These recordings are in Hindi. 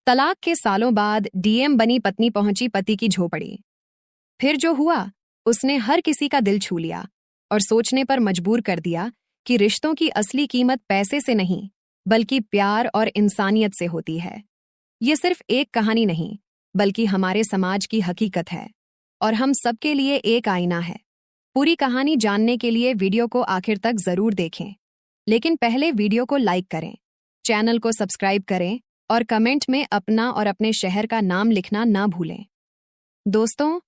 तलाक के सालों बाद डीएम बनी पत्नी पहुंची पति की झोपड़ी। फिर जो हुआ उसने हर किसी का दिल छू लिया और सोचने पर मजबूर कर दिया कि रिश्तों की असली कीमत पैसे से नहीं बल्कि प्यार और इंसानियत से होती है। ये सिर्फ एक कहानी नहीं बल्कि हमारे समाज की हकीकत है और हम सबके लिए एक आईना है। पूरी कहानी जानने के लिए वीडियो को आखिर तक जरूर देखें, लेकिन पहले वीडियो को लाइक करें, चैनल को सब्सक्राइब करें और कमेंट में अपना और अपने शहर का नाम लिखना ना भूलें। दोस्तों,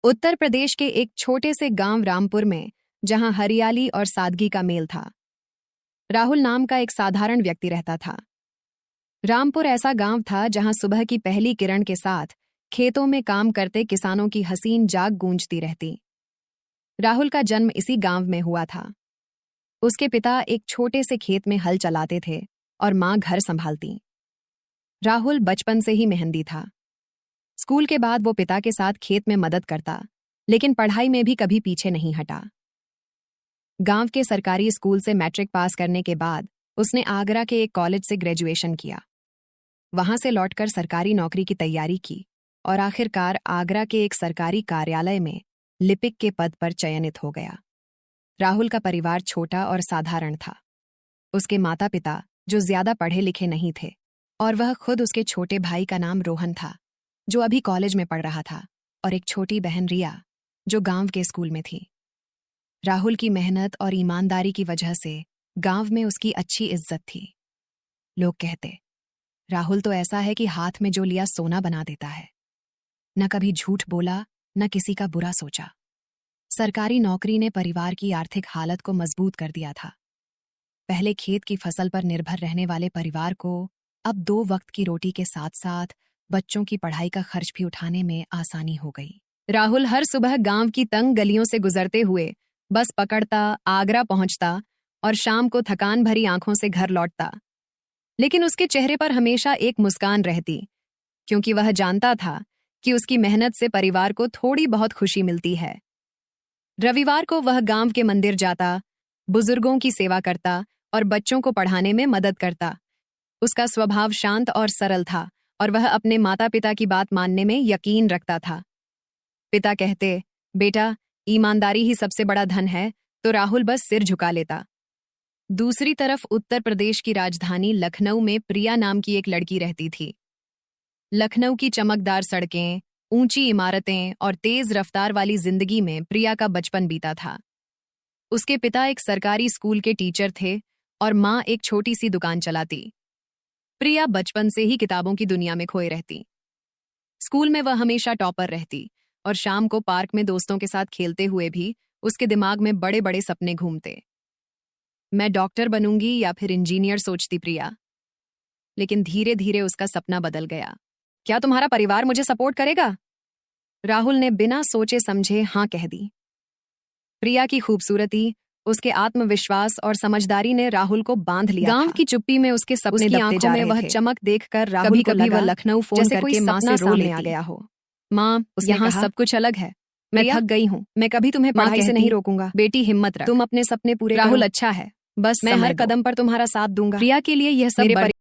उत्तर प्रदेश के एक छोटे से गांव रामपुर में, जहां हरियाली और सादगी का मेल था, राहुल नाम का एक साधारण व्यक्ति रहता था। रामपुर ऐसा गांव था जहां सुबह की पहली किरण के साथ खेतों में काम करते किसानों की हसीन जाग गूंजती रहती। राहुल का जन्म इसी गांव में हुआ था। उसके पिता एक छोटे से खेत में हल चलाते थे और मां घर संभालती। राहुल बचपन से ही मेहंदी था। स्कूल के बाद वो पिता के साथ खेत में मदद करता, लेकिन पढ़ाई में भी कभी पीछे नहीं हटा। गांव के सरकारी स्कूल से मैट्रिक पास करने के बाद उसने आगरा के एक कॉलेज से ग्रेजुएशन किया। वहां से लौटकर सरकारी नौकरी की तैयारी की और आखिरकार आगरा के एक सरकारी कार्यालय में लिपिक के पद पर चयनित हो गया। राहुल का परिवार छोटा और साधारण था। उसके माता पिता जो ज्यादा पढ़े लिखे नहीं थे और वह खुद उसके छोटे भाई का नाम रोहन था जो अभी कॉलेज में पढ़ रहा था, और एक छोटी बहन रिया जो गांव के स्कूल में थी। राहुल की मेहनत और ईमानदारी की वजह से गांव में उसकी अच्छी इज्जत थी। लोग कहते, राहुल तो ऐसा है कि हाथ में जो लिया सोना बना देता है। न कभी झूठ बोला, न किसी का बुरा सोचा। सरकारी नौकरी ने परिवार की आर्थिक हालत को मजबूत कर दिया था। पहले खेत की फसल पर निर्भर रहने वाले परिवार को अब 2 वक्त की रोटी के साथ साथ बच्चों की पढ़ाई का खर्च भी उठाने में आसानी हो गई। राहुल हर सुबह गांव की तंग गलियों से गुजरते हुए बस पकड़ता, आगरा पहुंचता और शाम को थकान भरी आंखों से घर लौटता। लेकिन उसके चेहरे पर हमेशा एक मुस्कान रहती, क्योंकि वह जानता था कि उसकी मेहनत से परिवार को थोड़ी बहुत खुशी मिलती है। रविवार को वह गांव के मंदिर जाता, बुजुर्गों की सेवा करता और बच्चों को पढ़ाने में मदद करता। उसका स्वभाव शांत और सरल था और वह अपने माता पिता की बात मानने में यकीन रखता था। पिता कहते, बेटा, ईमानदारी ही सबसे बड़ा धन है, तो राहुल बस सिर झुका लेता। दूसरी तरफ उत्तर प्रदेश की राजधानी लखनऊ में प्रिया नाम की एक लड़की रहती थी। लखनऊ की चमकदार सड़कें, ऊंची इमारतें और तेज रफ्तार वाली जिंदगी में प्रिया का बचपन बीता था। उसके पिता एक सरकारी स्कूल के टीचर थे और मां एक छोटी सी दुकान चलाती। प्रिया बचपन से ही किताबों की दुनिया में खोए रहती। स्कूल में वह हमेशा टॉपर रहती और शाम को पार्क में दोस्तों के साथ खेलते हुए भी उसके दिमाग में बड़े बड़े सपने घूमते। मैं डॉक्टर बनूंगी या फिर इंजीनियर, सोचती प्रिया। लेकिन धीरे धीरे उसका सपना बदल गया। क्या तुम्हारा परिवार मुझे सपोर्ट करेगा? राहुल ने बिना सोचे समझे हाँ कह दी। प्रिया की खूबसूरती, उसके आत्मविश्वास और समझदारी ने राहुल को बांध लिया। गांव की चुप्पी में उसके सपने दबते जा रहे थे। वह चमक देखकर राहुल को लगा वह लखनऊ फोन करके मां से रो ले आ गया हो। मां, यहाँ सब कुछ अलग है। मैं थक गई हूँ। मैं कभी तुम्हें पढ़ाई से नहीं रोकूंगा। बेटी, हिम्मत रख, तुम अपने सपने पूरे करो। राहुल अच्छा है, बस मैं हर कदम पर तुम्हारा साथ दूंगा। प्रिया के लिए यह सब